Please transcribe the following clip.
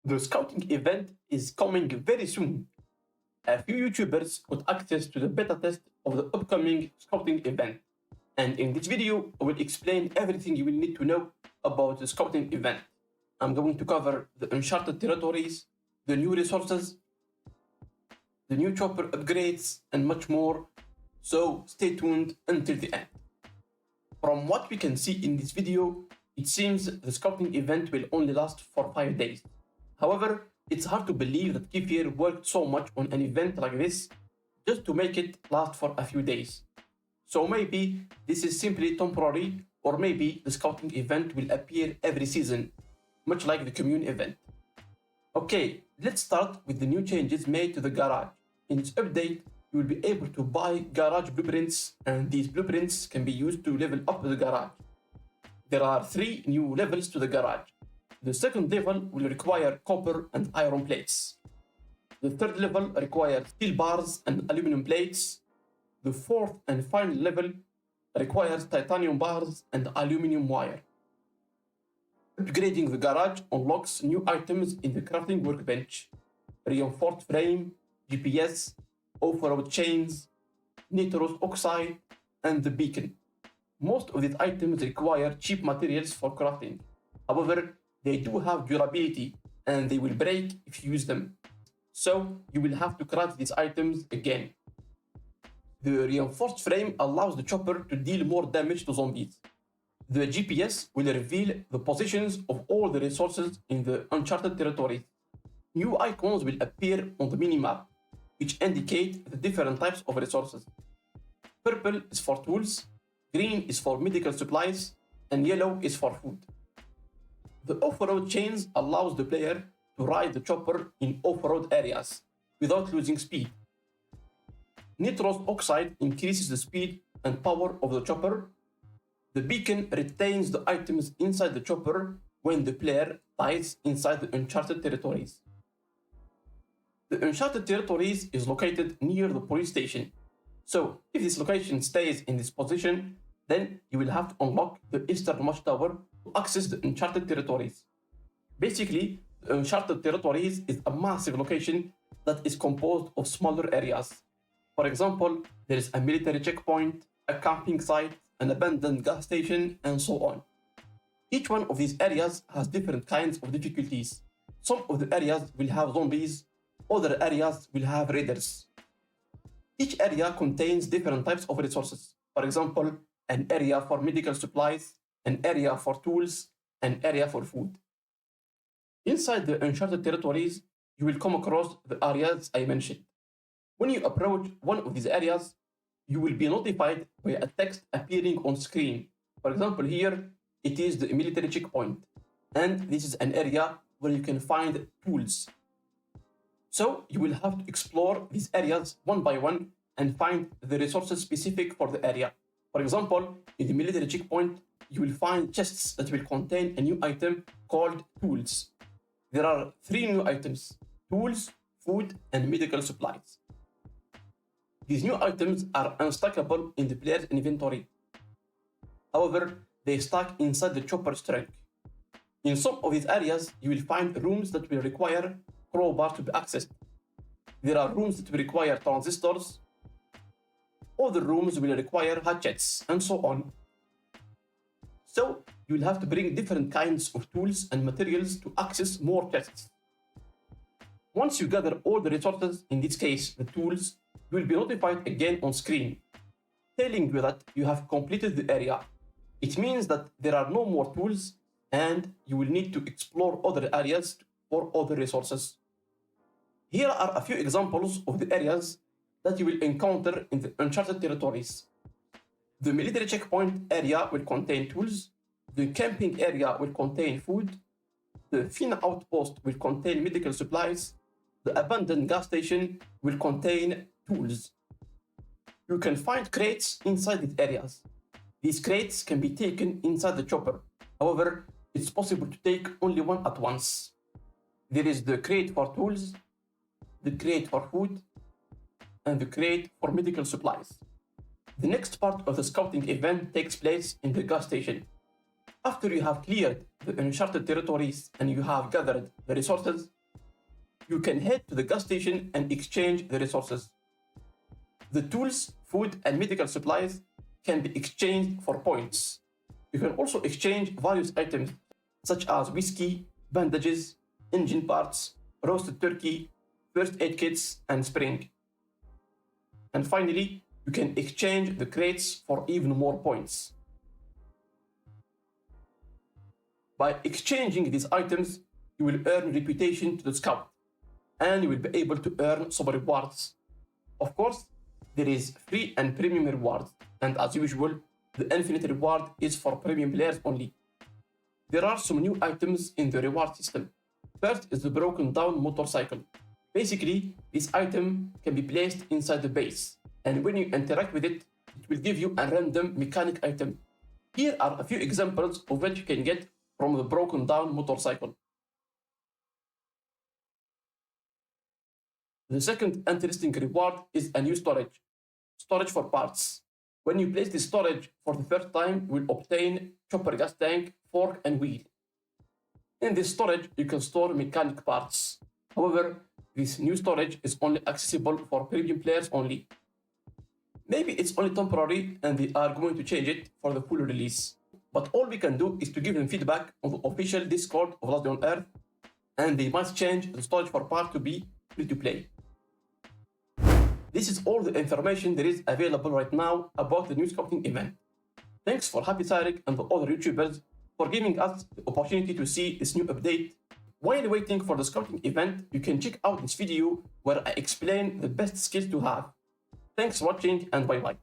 The scouting event is coming very soon. A few YouTubers got access to the beta test of the upcoming scouting event. And in this video, I will explain everything you will need to know about the scouting event. I'm going to cover the Uncharted Territories, the new resources, the new chopper upgrades, and much more. So stay tuned until the end. From what we can see in this video, it seems the scouting event will only last for 5 days. However, it's hard to believe that Kefir worked so much on an event like this just to make it last for a few days. So maybe this is simply temporary, or maybe the scouting event will appear every season, much like the commune event. Okay, let's start with the new changes made to the garage. In this update, you will be able to buy garage blueprints, and these blueprints can be used to level up the garage. There are 3 new levels to the garage. The second level will require copper and iron plates. The third level requires steel bars and aluminum plates. The fourth and final level requires titanium bars and aluminum wire. Upgrading the garage unlocks new items in the crafting workbench: reinforced frame, GPS, off-road chains, nitrous oxide, and the beacon. Most of these items require cheap materials for crafting. However, they do have durability and they will break if you use them. So you will have to craft these items again. The reinforced frame allows the chopper to deal more damage to zombies. The GPS will reveal the positions of all the resources in the Uncharted Territories. New icons will appear on the minimap, which indicate the different types of resources. Purple is for tools, green is for medical supplies, and yellow is for food. The off-road chains allows the player to ride the chopper in off-road areas without losing speed. Nitrous oxide increases the speed and power of the chopper. The beacon retains the items inside the chopper when the player dies inside the Uncharted Territories. The Uncharted Territories is located near the police station. So if this location stays in this position, then you will have to unlock the Eastern Watchtower to access the Uncharted Territories. Basically, the Uncharted Territories is a massive location that is composed of smaller areas. For example, there is a military checkpoint, a camping site, an abandoned gas station, and so on. Each one of these areas has different kinds of difficulties. Some of the areas will have zombies, other areas will have raiders. Each area contains different types of resources. For example, an area for medical supplies, an area for tools, an area for food. Inside the Uncharted Territories, you will come across the areas I mentioned. When you approach one of these areas, you will be notified by a text appearing on screen. For example, here it is the military checkpoint, and this is an area where you can find tools. So you will have to explore these areas one by one and find the resources specific for the area. For example, in the military checkpoint, you will find chests that will contain a new item called tools. There are 3 new items: tools, food, and medical supplies. These new items are unstackable in the player's inventory. However, they stack inside the chopper's trunk. In some of these areas, you will find rooms that will require crowbars to be accessed. There are rooms that will require transistors. Other rooms will require hatchets, and so on. So, you will have to bring different kinds of tools and materials to access more chests. Once you gather all the resources, in this case the tools, you will be notified again on screen, telling you that you have completed the area. It means that there are no more tools and you will need to explore other areas for other resources. Here are a few examples of the areas that you will encounter in the Uncharted Territories. The military checkpoint area will contain tools, the camping area will contain food, the Fina outpost will contain medical supplies, the abandoned gas station will contain tools. You can find crates inside these areas. These crates can be taken inside the chopper. However, it's possible to take only one at once. There is the crate for tools, the crate for food, and the crate for medical supplies. The next part of the scouting event takes place in the gas station. After you have cleared the Uncharted Territories and you have gathered the resources, you can head to the gas station and exchange the resources. The tools, food, and medical supplies can be exchanged for points. You can also exchange various items such as whiskey, bandages, engine parts, roasted turkey, first aid kits, and spring. And finally, you can exchange the crates for even more points. By exchanging these items, you will earn reputation to the scout, and you will be able to earn some rewards. Of course, there is free and premium rewards, and as usual, the infinite reward is for premium players only. There are some new items in the reward system. First is the broken down motorcycle. Basically, this item can be placed inside the base, and when you interact with it, it will give you a random mechanic item. Here are a few examples of what you can get from the broken down motorcycle. The second interesting reward is a new storage. Storage for parts. When you place this storage for the first time, you will obtain chopper gas tank, fork, and wheel. In this storage, you can store mechanic parts. However, this new storage is only accessible for premium players only. Maybe it's only temporary and they are going to change it for the full release. But all we can do is to give them feedback on the official Discord of Last Day on Earth, and they must change the storage for part to be free to play. This is all the information that is available right now about the new scouting event. Thanks for Happy Tarek and the other YouTubers for giving us the opportunity to see this new update. While waiting for the scouting event, you can check out this video where I explain the best skills to have. Thanks for watching and bye bye.